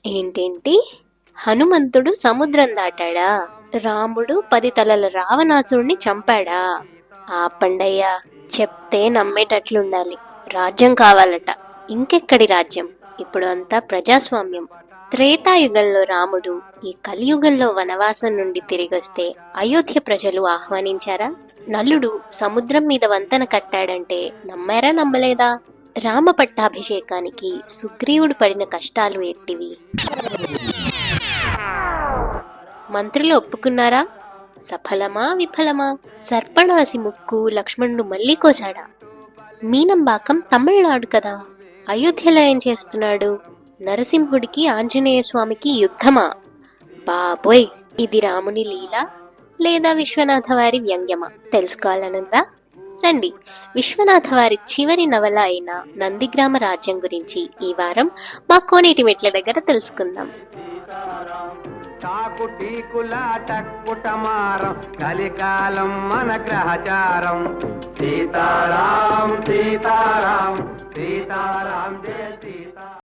ఏంటేంటి? హనుమంతుడు సముద్రం దాటాడా? రాముడు 10 తలల రావణాసురుణ్ణి చంపాడా? ఆపండయ్యా, చెప్తే నమ్మేటట్లుండాలి. రాజ్యం కావాలట. ఇంకెక్కడి రాజ్యం? ఇప్పుడు అంతా ప్రజాస్వామ్యం. త్రేతాయుగంలో రాముడు, ఈ కలియుగంలో వనవాసం నుండి తిరిగొస్తే అయోధ్య ప్రజలు ఆహ్వానించారా? నలుడు సముద్రం మీద వంతెన కట్టాడంటే నమ్మారా నమ్మలేదా? రామ పట్టాభిషేకానికి సుగ్రీవుడు పడిన కష్టాలు ఎట్టివి? మంత్రులు ఒప్పుకున్నారా? సఫలమా విఫలమా? సర్పణాసి ముక్కు లక్ష్మణుడు మళ్ళీ కోశాడా? మీనంబాకం తమిళనాడు కదా, అయోధ్యలో ఏం చేస్తున్నాడు? నరసింహుడికి ఆంజనేయ స్వామికి యుద్ధమా? బాబోయ్, ఇది రాముని లీల లేదా విశ్వనాథ వారి వ్యంగ్యమా? తెలుసుకోవాలనుందా? రండి, విశ్వనాథ వారి చివరి నవల అయిన నందిగ్రామ రాజ్యం గురించి ఈ వారం మా కోనేటి మెట్ల దగ్గర తెలుసుకుందాం. కలికాలం మన గ్రహచారం. సీతారాం